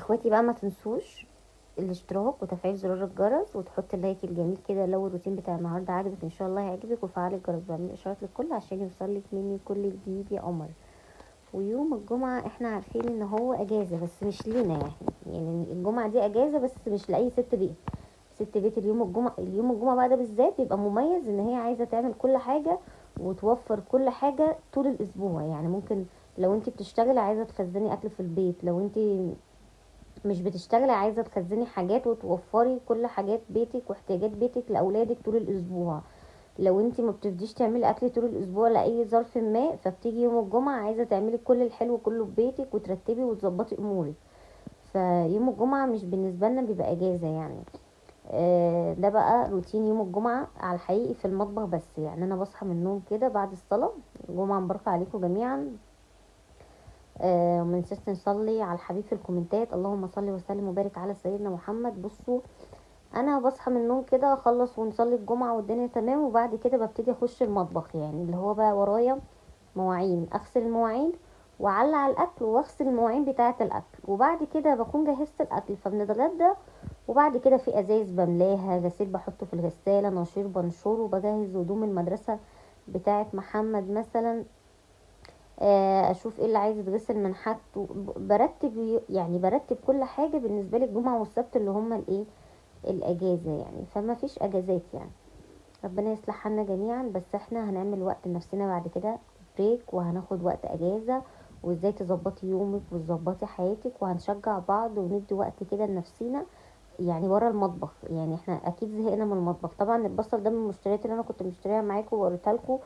اخواتي بقى ما تنسوش الاشتراك وتفعيل زرار الجرس وتحط اللايك الجميل كده لو الروتين بتاع النهارده عجبك ان شاء الله هيعجبك، وفعل الجرس بعمل اشارات للكل عشان يوصلك مني كل جديد يا قمر. ويوم الجمعة احنا عارفين ان هو اجازة بس مش لينا، يعني الجمعة دي اجازة بس مش لاي ست بيت. ست بيت اليوم الجمعة بقى ده بالذات بيبقى مميز ان هي عايزة تعمل كل حاجة وتوفر كل حاجة طول الاسبوع. يعني ممكن لو انت بتشتغلي عايزة تخزني اكل في البيت، لو انت مش بتشتغلي عايزة تخزني حاجات وتوفري كل حاجات بيتك واحتياجات بيتك لأولادك طول الأسبوع. لو انتي ما بتفضيش تعملي اكل طول الاسبوع لاي ظرف ما، فبتيجي يوم الجمعة عايزة تعملي كل الحلو كله في بيتك وترتبي وتظبطي امورك. فيوم الجمعة مش بالنسبة لنا بيبقى اجازة يعني. ده بقى روتين يوم الجمعة على الحقيقي في المطبخ. بس يعني انا بصحى من النوم كده بعد الصلاة، جمعة مباركة عليكم جميعا. ومننساش نصلي على الحبيب في الكومنتات، اللهم صل وسلم وبارك على سيدنا محمد. بصوا، انا بصحى من النوم كده اخلص ونصلي الجمعة والدنيا تمام، وبعد كده ببتدي اخش المطبخ، يعني اللي هو بقى ورايا مواعين، اغسل المواعين واعلق على الاكل واغسل المواعين بتاعة الاكل، وبعد كده بكون جهزت الاكل فبنتغدى. وبعد كده في ازايز بملاها، غسيل بحطه في الغسالة، نشير بنشره، وبجهز هدوم المدرسة بتاعة محمد مثلا. اشوف ايه اللي عايز يتغسل من حاجته، برتب يعني برتب كل حاجة بالنسبة لي الجمعة والسبت اللي هما الايه الاجازة يعني. فما فيش اجازات يعني، ربنا يصلح حالنا جميعا. بس احنا هنعمل وقت لنفسنا بعد كده بريك، وهناخد وقت اجازة وازاي تظبطي يومك وتظبطي حياتك، وهنشجع بعض وندي وقت كده لنفسينا يعني ورا المطبخ. يعني احنا اكيد زهقنا من المطبخ. طبعا البصل ده من المشتريات اللي انا كنت مشتريها معاكم ووريتها لكم،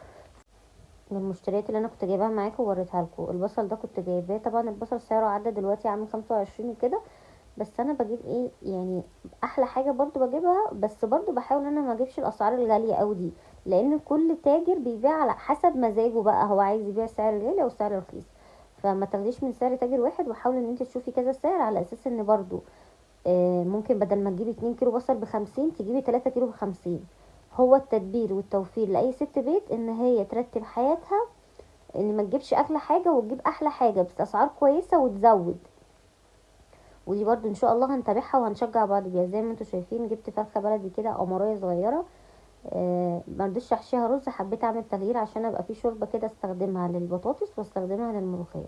من المشتريات اللي انا كنت جايباها معاكم ووريتها لكم. البصل ده كنت جايباه، طبعا البصل سعره عدى دلوقتي عامل 25 وكده. بس انا بجيب ايه يعني، احلى حاجه برضو بجيبها، بس برضو بحاول ان انا ما اجيبش الاسعار الغاليه قوي دي، لان كل تاجر بيبيع على حسب مزاجه بقى، هو عايز يبيع سعر غالي او سعر رخيص. فما تاخديش من سعر تاجر واحد، وحاول ان انت تشوفي كذا سعر، على اساس ان برضو ممكن بدل ما تجيبي 2 كيلو بصل ب50 تجيبي 3 كيلو ب50. هو التدبير والتوفير لاي ست بيت ان هي ترتب حياتها، ان ما تجيبش اغلى حاجه وتجيب احلى حاجه بس اسعار كويسه وتزود. ودي برضو ان شاء الله هنتابعها وهنشجع بعض بيها. زي ما انتوا شايفين جبت فرخه بلدي كده قمريه صغيره، مرضتش احشيها رز، حبيت اعمل تغيير عشان ابقى في شوربه كده استخدمها للبطاطس واستخدمها للملوخيه،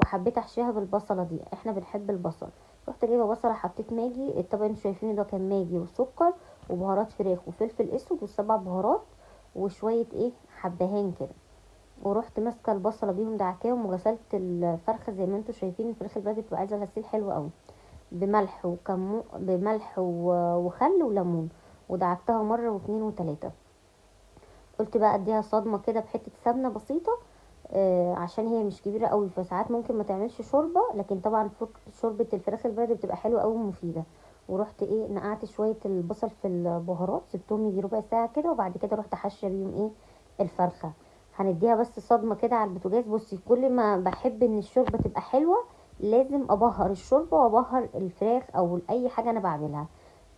وحبيت احشيها بالبصله دي، احنا بنحب البصل. رحت جايبه بصله، حطيت ماجي، الطبق انتوا شايفينه ده كان ماجي وسكر وبهارات فراخ وفلفل اسود وسبع بهارات وشويه ايه حبهان كده. ورحت ماسكه البصله بيهم دعكاهم، وغسلت الفرخه زي ما انتوا شايفين. الفراخ البلدي بتبقى عايزه غسيل حلو قوي، بملح وخل وليمون، ودعكتها مرة واتنين وتلاتة. قلت بقى اديها صدمة كده بحتة سمنة بسيطة، عشان هي مش كبيرة قوي، فساعات ممكن ما تعملش شوربة، لكن طبعا شوربة الفراخ البلدي بتبقى حلوة قوي ومفيدة. ورحت ايه نقعت شوية البصل في البهارات، سبتهم يجي ربع ساعة كده، وبعد كده رحت حاشية بيهم ايه الفرخة. هنديها بس صدمة كده على البوتاجاز. بصي، كل ما بحب ان الشوربة تبقى حلوة لازم ابهر الشوربة وابهر الفراخ او اي حاجة انا بعملها.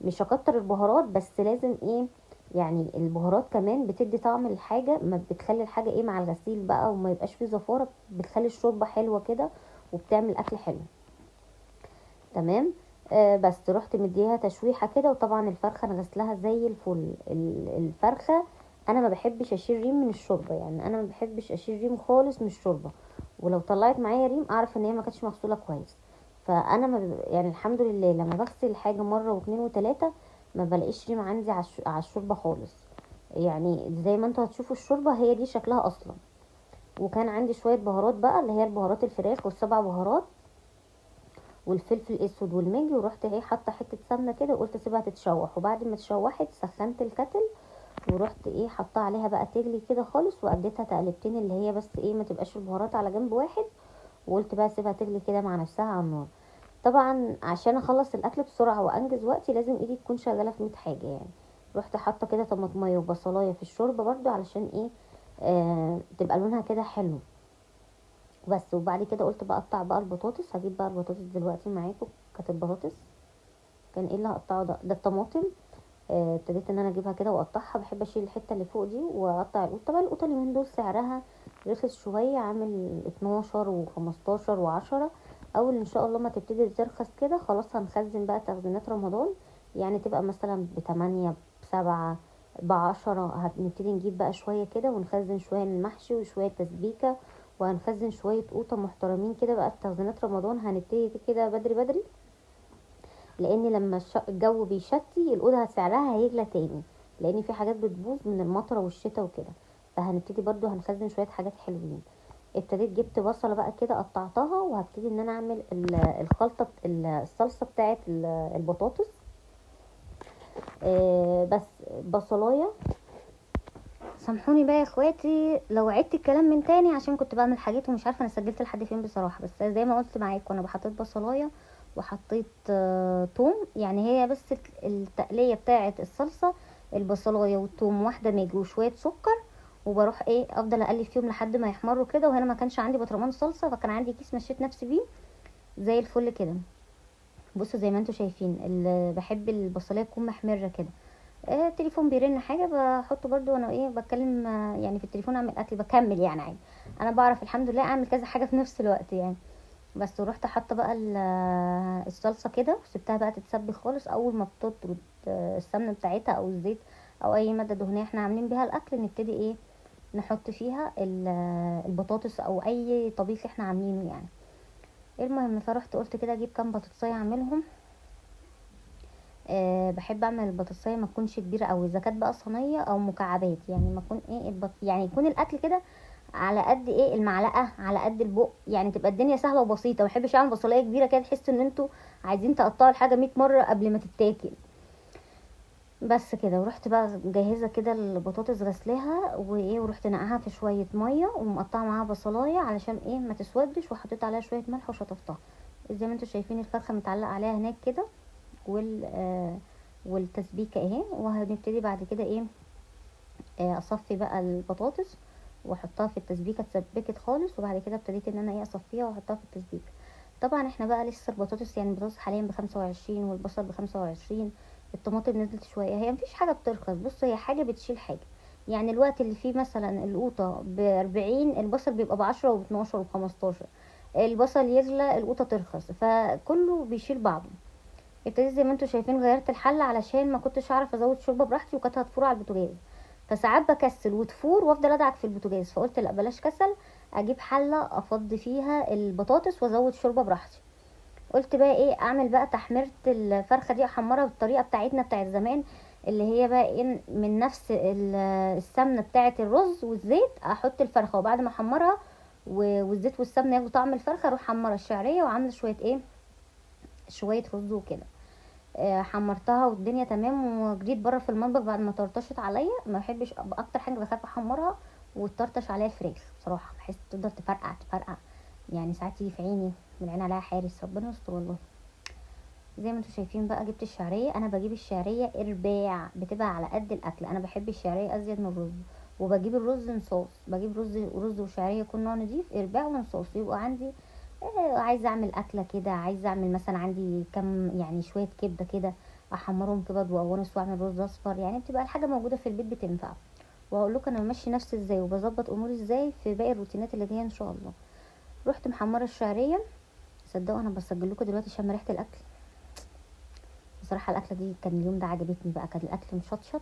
مش هكتر البهارات، بس لازم ايه يعني البهارات كمان بتدي طعم الحاجة، ما بتخلي الحاجة ايه مع الغسيل بقى وما يبقاش فيه زفارة، بتخلي الشوربة حلوة كده وبتعمل اكل حلو. تمام. بس رحت مديها تشويحة كده. وطبعا الفرخة انا غسلها زي الفل. الفرخة انا ما بحبش اشيل ريم من الشوربة، يعني انا ما بحبش اشيل ريم خالص من الشوربة، ولو طلعت معايا ريم اعرف ان هي ما كانتش مغسولة كويس. فانا ما يعني الحمد لله لما بغسل الحاجة مرة واتنين وتلاتة ما بلاقيش ريم عندي على الشوربة خالص. يعني زي ما انتوا هتشوفوا الشوربة هي دي شكلها اصلا. وكان عندي شوية بهارات بقى اللي هي البهارات الفراخ والسبع بهارات والفلفل الاسود والماجي. ورحت ايه حاطه حته سمنه كده وقلت اسيبها تتشوح، وبعد ما اتشوحت سخنت الكتل ورحت ايه حطها عليها بقى تغلي كده خالص، واديتها تقلبتين اللي هي بس ايه ما تبقاش البهارات على جنب واحد. وقلت بقى اسيبها تغلي كده مع نفسها على النار. طبعا عشان اخلص الاكل بسرعه وانجز وقتي لازم ايدي تكون شغاله في 100 حاجه يعني. رحت حاطه كده طماطميه وبصلايه في الشوربه برضو علشان ايه تبقى لونها كده حلو بس. وبعد كده قلت بقى اقطع بقى البطاطس، هجيب بقى البطاطس دلوقتي معاكم. كانت البطاطس كان ايه اللي هقطعه ده الطماطم. ابتديت ان انا اجيبها كده واقطعها، بحب اشيل الحته اللي فوق دي واقطع القوط. طبعا القوطه اليومين دول سعرها رخص شويه، عامل 12 و15 و10، اول ان شاء الله ما تبتدي ترخص كده خلاص هنخزن بقى تخزينات رمضان. يعني تبقى مثلا ب8 ب7 ب10، هنبتدي نجيب بقى شوية كده ونخزن شوية المحشي وشوية تسبيكة، وهنخزن شوية قوطة محترمين كده بقى في تخزينات رمضان. هنبتدي كده بدري بدري، لان لما الجو بيشتي الأوضة سعرها هيغلى تاني، لان في حاجات بتبوظ من المطره والشتاء وكده. فهنبتدي برضو هنخزن شويه حاجات حلوين. ابتديت جبت بصله بقى كده قطعتها، وهبتدي ان انا اعمل الخلطه الصلصه بتاعه البطاطس. بس بصلايه. سامحوني بقى يا اخواتي لو عدت الكلام من تاني، عشان كنت بعمل حاجات ومش عارفه انا سجلت لحد فين بصراحه. بس زي ما قلت معاكم انا حطيت بصلايه وحطيت توم. يعني هي بس التقليه بتاعه الصلصه البصلايه والثوم، واحده ماجي وشويه سكر، وبروح افضل اقلب فيهم لحد ما يحمروا كده. وهنا ما كانش عندي بطرمان صلصه، فكان عندي كيس مشيت نفسي بيه زي الفل كده. بصوا زي ما انتم شايفين بحب البصلايه تكون محمره كده. التليفون بيرن حاجه بحطه برضو وانا بتكلم، يعني في التليفون اعمل اكل بكمل يعني عادي. انا بعرف الحمد لله اعمل كذا حاجه في نفس الوقت يعني. بس ورحت حاطه بقى الصلصه كده وسبتها بقى تتسبك خالص. اول ما بتطرد السمنه بتاعتها او الزيت او اي ماده دهنيه احنا عاملين بيها الاكل، نبتدي نحط فيها البطاطس او اي طبيخ احنا عاملينه يعني. المهم فرحت قلت كده اجيب كام بطاطسيه اعملهم. بحب اعمل البطاطسيه ما تكونش كبيره قوي، اذا كانت بقى صينيه او مكعبات. يعني ما يكون يعني يكون الاكل كده على قد المعلقه، على قد البق، يعني تبقى الدنيا سهله وبسيطه. ما بحبش اعمل بصلايه كبيره كده تحسوا ان انتوا عايزين تقطعوا الحاجه 100 مره قبل ما تتاكل. بس كده. ورحت بقى جاهزه كده البطاطس غسلاها ورحت نقعها في شويه ميه ومقطعه معاها بصلايه علشان ما تسودش، وحطيت عليها شويه ملح وشطفتها. زي ما انتوا شايفين الفرخه متعلقه عليها هناك كده، والتسبيكه اهي. وهنبتدي بعد كده اصفي بقى البطاطس واحطها في التسبيكه اتسبكت خالص. وبعد كده ابتديت ان انا اصفيها واحطها في التسبيكه. طبعا احنا بقى لسه البطاطس، يعني البطاطس حاليا ب25 والبصل ب25. الطماطم نزلت شويه، هي مفيش حاجه بترخص. بص هي حاجه بتشيل حاجه. يعني الوقت اللي فيه مثلا القوطه ب40 البصل بيبقى ب10 وب12 وب15. البصل يغلى القوطه ترخص، فكله بيشيل بعضه. ابتديت زي ما انتوا شايفين غيرت الحله علشان ما كنتش اعرف ازود شوربه براحتي، وكانت هتفور على البوتاجاز. فساعات بكسل وتفور وافضل ادعك في البوتاجاز، فقلت لا بلاش كسل، اجيب حله افضي فيها البطاطس وازود شوربه براحتي. قلت بقى اعمل بقى تحميره الفرخه دي، احمرها بالطريقه بتاعتنا بتاعت زمان، اللي هي بقى من نفس السمنه بتاعت الرز والزيت. احط الفرخه وبعد ما احمرها والزيت والسمنه ياخدوا طعم الفرخه، اروح حمره الشعريه وعامله شويه شويه رز وكده. حمرتها والدنيا تمام. وجريت بره في المطبخ بعد ما طرطشت عليا. ما بحبش اكتر حاجه بخاف احمرها وتطرطش عليا الفراخ بصراحه، بحس تقدر تفرقع تفرقع. يعني ساعات تيجي في عيني من عين عليها حارس، ربنا يستر والله. زي ما انتم شايفين بقى جبت الشعريه. انا بجيب الشعريه ارباع، بتبقى على قد الاكل. انا بحب الشعريه ازيد من الرز. وبجيب الرز نصاص، بجيب رز وشعريه يكون نوع نضيف، ارباع ونصاص. يبقى عندي عايزه اعمل اكله كده، عايزه اعمل مثلا عندي كم يعني شويه كبده كده، احمرهم كبد وقوانص واعمل رز اصفر. يعني بتبقى الحاجه موجوده في البيت بتنفع. وهقول لكم انا بمشي نفسي ازاي وبظبط اموري ازاي في باقي الروتينات اللي جايه ان شاء الله. رحت محمره الشعريه. صدقوا انا بسجل لكم دلوقتي شم ريحه الاكل. بصراحه الاكله دي كان اليوم ده عجبتني بقى، كان الاكل مشطشط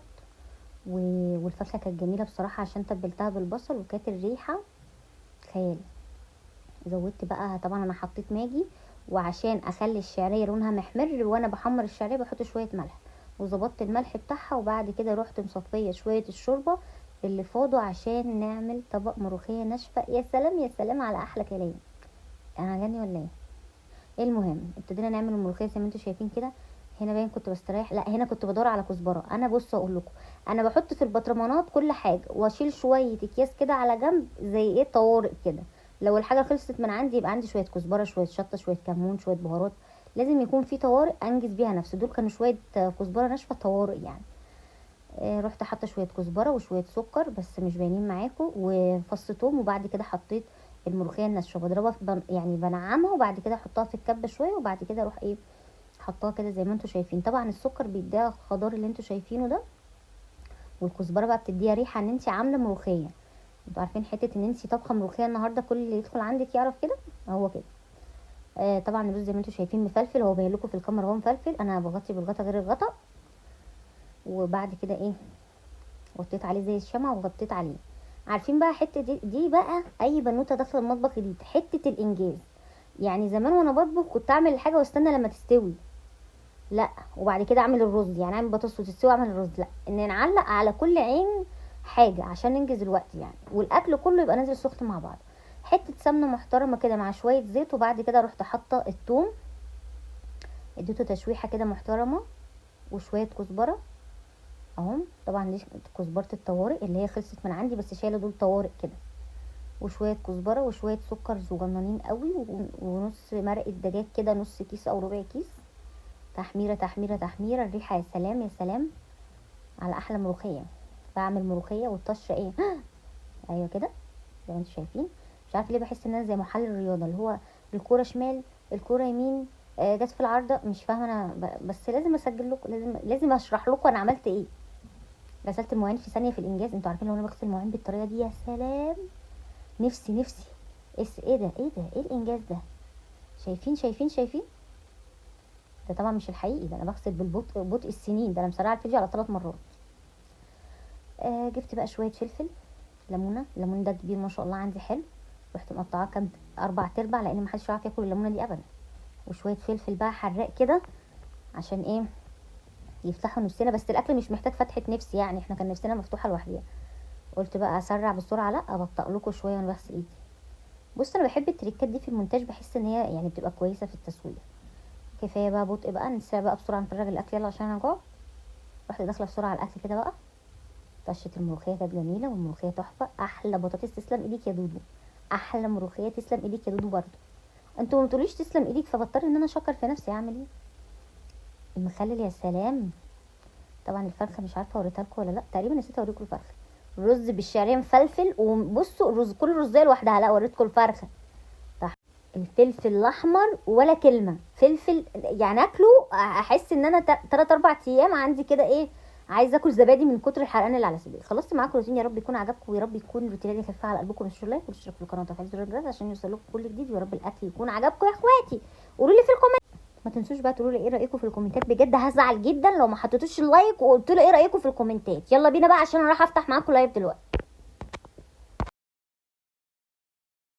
والفرخه كانت جميله بصراحه عشان تبلتها بالبصل، وكانت الريحه خيال. زودت بقى طبعا انا حطيت ماجي، وعشان اخلي الشعريه لونها محمر وانا بحمر الشعريه بحط شويه ملح، وظبطت الملح بتاعها. وبعد كده رحت مصفيه شويه الشوربه اللي فاضوا عشان نعمل طبق ملوخيه ناشفه. يا سلام يا سلام على احلى كلام. انا غني ولا المهم ابتدينا نعمل الملوخيه زي ما انتم شايفين كده. هنا باين كنت بستريح، لا هنا كنت بدور على كزبره. انا بصوا اقول لكم، انا بحط في البطرمانات كل حاجه واشيل شويه اكياس كده على جنب زي طوارئ كده. لو الحاجه خلصت من عندي يبقى عندي شويه كزبره شويه شطه شويه كمون شويه بهارات. لازم يكون في طوارئ انجز بيها نفسي. دول كانوا شويه كزبره ناشفه طوارئ يعني. رحت حاطه شويه كزبره وشويه سكر بس مش باينين معاكم وفص ثوم. وبعد كده حطيت الملوخيه الناشفه بضربها يعني بنعمها، وبعد كده احطها في الكبه شويه، وبعد كده اروح حطاها كده زي ما انتم شايفين. طبعا السكر بيديها الخضار اللي انتم شايفينه ده، والكزبره بقى بتديها ريحه ان انت عامله ملوخيه. انتوا عارفين حته ان انت طبخه ملوخيه النهارده كل اللي يدخل عندك يعرف كده، هو كده. طبعا الرز زي ما انتم شايفين مفلفل، هو باين لكم في الكاميرا هو مفلفل، انا بغطي بالغطا غير الغطا. وبعد كده ايه، وطيت عليه زي الشمع وغطيت عليه. عارفين بقى حته دي بقى اي بنوته داخله المطبخ دي حته الانجاز. يعني زمان وانا بطبخ كنت اعمل الحاجه واستنى لما تستوي، لا وبعد كده اعمل الرز، يعني اعمل بطاطس وتستوي اعمل الرز، لا ان نعلق على كل عين حاجه عشان ننجز الوقت يعني، والاكل كله يبقى نازل سخن مع بعض. حته سمنه محترمه كده مع شويه زيت، وبعد كده رحت حاطه الثوم، اديته تشويحه كده محترمه، وشويه كزبره اهم. طبعا دي كزبره الطوارئ اللي هي خلصت من عندي بس شايله دول طوارئ كده، وشويه كزبره وشويه سكر صغننين قوي، ونص مرقه دجاج كده، نص كيس او ربع كيس. تحميره تحميره تحميره، الريحه يا سلام يا سلام على احلى ملوخيه. بعمل ملوخيه والطشه ايه ايوه كده زي ما انتم شايفين. مش عارفه ليه بحس ان انا زي محلل الرياضه اللي هو الكوره شمال الكوره يمين، جت في العارضه، مش فاهمه انا بس لازم اسجل لكم، لازم اشرح لكم انا عملت ايه. غسلت المواعين في ثانيه في الانجاز. انتوا عارفين لو انا بغسل المواعين بالطريقه دي يا سلام، نفسي ايه ده ايه ده ايه الانجاز ده. شايفين شايفين شايفين، ده طبعا مش الحقيقي، ده انا بغسل بالبطء بطء السنين، ده انا مسرعه الفيديو على 3 مرات. جبت بقى شويه فلفل، ليمونه، الليمون ده كبير ما شاء الله عندي حلو، رحت مقطعاه كام 4/4 لان محدش يعرف ياكل الليمونه دي ابدا. وشويه فلفل بقى حراق كده عشان ايه يفتحوا نفسنا، بس الاكل مش محتاج فتحه نفس يعني، احنا كان نفسنا مفتوحه لوحديها. قلت بقى اسرع بسرعه، لا ابطأ لكم شويه وانا بغسل ايدي. بص انا بحب التريكات دي في المونتاج، بحس ان هي يعني بتبقى كويسه في التسويه. كفايه بقى بطء بقى، نسيبها بقى بسرعه نفرغ الاكل يلا عشان انا جوع. رحت داخله بسرعه على الاكل كده بقى. طشه الملوخيه كانت جميله، والملوخيه تحفه، احلى بطاطس، تسلم ايديك يا دودو. احلى ملوخيه، تسلم ايديك يا دودو برضه. انتوا ما تقوليش تسلم ايديك، فبضطر ان انا اشكر في نفسي، اعمل ايه. المخلل يا سلام. طبعا الفرخه مش عارفه اوريتها لكم ولا لا، تقريبا نسيت اوريكم الفرخه. رز بالشعريه مفلفل، وبصوا الرز كل رزايه لوحدها، لا وريتكم الفرخه. طح الفلفل الاحمر ولا كلمه فلفل، يعني اكله احس ان انا 3 4 ايام عندي كده ايه، عايزه اكل زبادي من كتر الحرقان اللي على صدري. خلصت معاكم روتين، يا رب يكون عجبكم، ويا رب يكون الروتين دي خفيفه على قلبكم. مش لايك وتشتركوا في القناه وتفعيل زر الجرس عشان يوصلكم كل جديد، ويا رب الاكل يكون عجبكم يا اخواتي. قولوا لي في الكومنت، ما تنسوش بقى تقولوا لي ايه رايكم في الكومنتات، بجد هزعل جدا لو ما حطيتوش اللايك وقلتوا لي ايه رايكم في الكومنتات. يلا بينا بقى عشان انا راح افتح معاكم لايف دلوقتي.